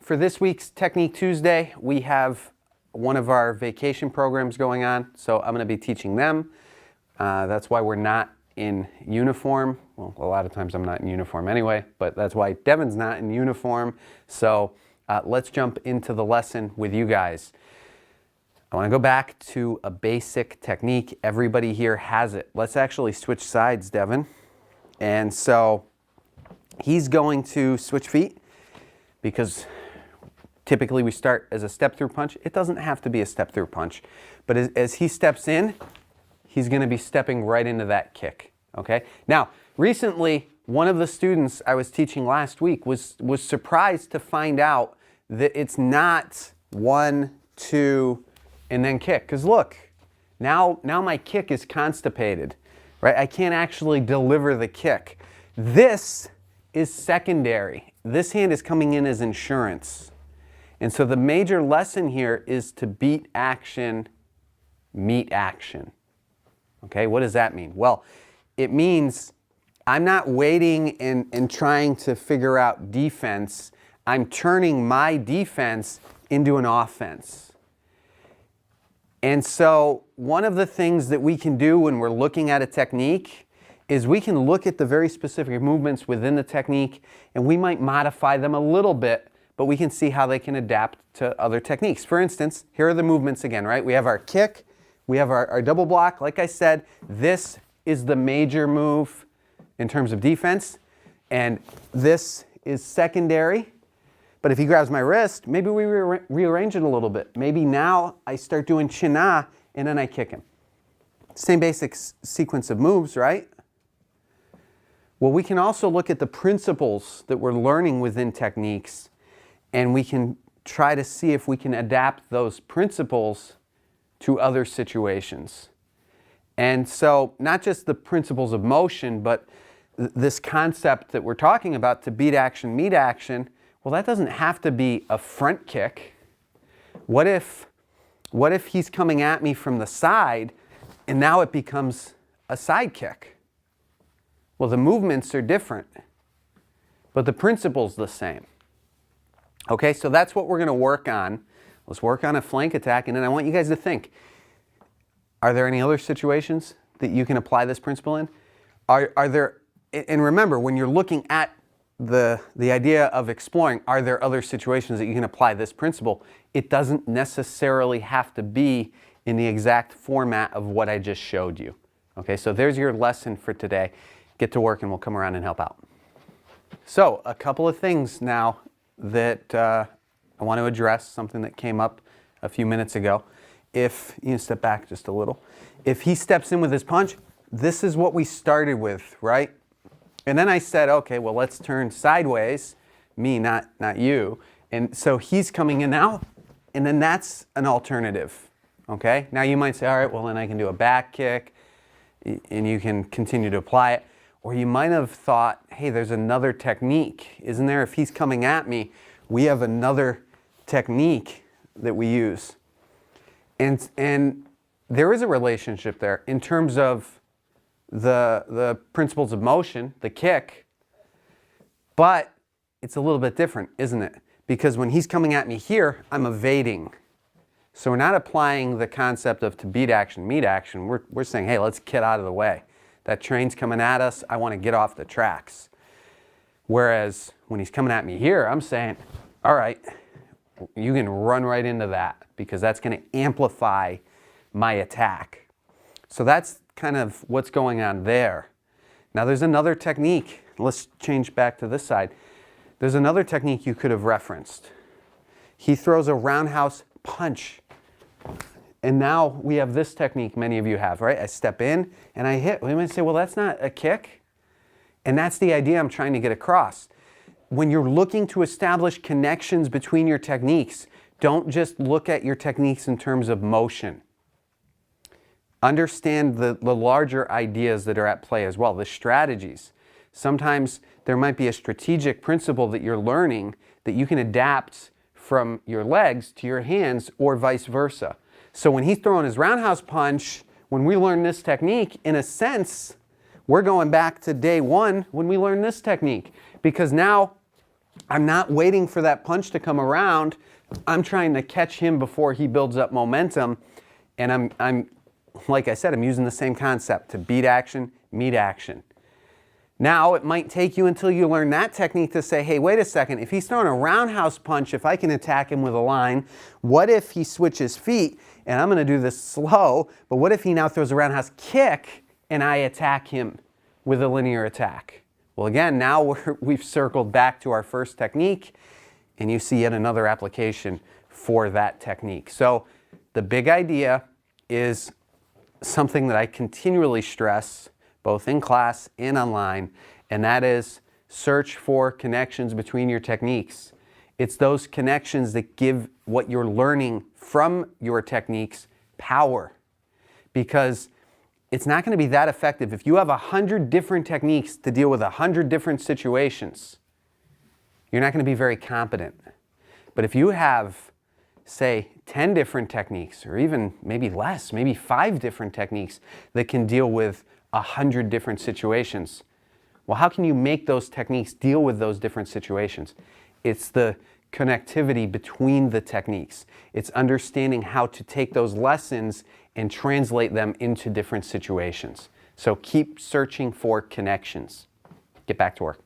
for this week's Technique Tuesday, we have one of our vacation programs going on, so I'm going to be teaching them. That's why we're not in uniform. Well, a lot of times I'm not in uniform anyway, but that's why Devin's not in uniform. So let's jump into the lesson with you guys. I want to go back to a basic technique. Everybody here has it. Let's actually switch sides, Devin. And so he's going to switch feet because typically we start as a step-through punch. It doesn't have to be a step-through punch, but as he steps in, he's going to be stepping right into that kick, okay? Now, recently, one of the students I was teaching last week was surprised to find out that it's not 1, 2, and then kick. Because look, now my kick is constipated, right? I can't actually deliver the kick. This is secondary. This hand is coming in as insurance. And so the major lesson here is to beat action, meet action. Okay, what does that mean? Well, it means I'm not waiting and trying to figure out defense. I'm turning my defense into an offense. And so one of the things that we can do when we're looking at a technique is we can look at the very specific movements within the technique, and we might modify them a little bit, but we can see how they can adapt to other techniques. For instance, here are the movements again, right? We have our kick, we have our double block. Like I said, this is the major move in terms of defense, and this is secondary. But if he grabs my wrist, maybe we rearrange it a little bit. Maybe now I start doing chin-na, and then I kick him. Same basic sequence of moves, right? Well, we can also look at the principles that we're learning within techniques, and we can try to see if we can adapt those principles to other situations. And so not just the principles of motion, but this concept that we're talking about to beat action, meet action, well, that doesn't have to be a front kick. What if he's coming at me from the side and now it becomes a side kick? Well, the movements are different, but the principle's the same. Okay, so that's what we're going to work on. Let's work on a flank attack, and then I want you guys to think, are there any other situations that you can apply this principle in? Are there, and remember, when you're looking at the idea of exploring, are there other situations that you can apply this principle? It doesn't necessarily have to be in the exact format of what I just showed you. Okay, so there's your lesson for today. Get to work and we'll come around and help out. So a couple of things now that I want to address, something that came up a few minutes ago. If you can step back just a little. If he steps in with his punch, this is what we started with, right? And then I said, okay, well, let's turn sideways, me, not you. And so he's coming in now, and then that's an alternative, okay? Now you might say, all right, well, then I can do a back kick, and you can continue to apply it. Or you might have thought, hey, there's another technique. Isn't there? If he's coming at me, we have another technique that we use. And there is a relationship there in terms of the principles of motion, the kick, but it's a little bit different, isn't it? Because when he's coming at me here, I'm evading. So we're not applying the concept of to beat action, meet action. We're saying, hey, let's get out of the way. That train's coming at us. I want to get off the tracks. Whereas when he's coming at me here, I'm saying, all right, you can run right into that because that's going to amplify my attack. So that's kind of what's going on there. Now there's another technique. Let's change back to this side. There's another technique you could have referenced. He throws a roundhouse punch. And now we have this technique many of you have, right? I step in and I hit. We might say, well, that's not a kick. And that's the idea I'm trying to get across. When you're looking to establish connections between your techniques, don't just look at your techniques in terms of motion. Understand the larger ideas that are at play as well, the strategies. Sometimes there might be a strategic principle that you're learning that you can adapt from your legs to your hands or vice versa. So when he's throwing his roundhouse punch, when we learn this technique, in a sense, we're going back to day one when we learned this technique. Because now I'm not waiting for that punch to come around. I'm trying to catch him before he builds up momentum. And I'm like I said, I'm using the same concept to beat action, meet action. Now, it might take you until you learn that technique to say, hey, wait a second, if he's throwing a roundhouse punch, if I can attack him with a line, what if he switches feet, and I'm going to do this slow, but what if he now throws a roundhouse kick and I attack him with a linear attack? Well, again, now we've circled back to our first technique, and you see yet another application for that technique. So the big idea is something that I continually stress, both in class and online, and that is search for connections between your techniques. It's those connections that give what you're learning from your techniques power, because it's not going to be that effective. If you have 100 different techniques to deal with 100 different situations, you're not going to be very competent. But if you have, say, 10 different techniques, or even maybe less, maybe 5 different techniques that can deal with 100 different situations, well, how can you make those techniques deal with those different situations? It's the connectivity between the techniques. It's understanding how to take those lessons and translate them into different situations. So keep searching for connections. Get back to work.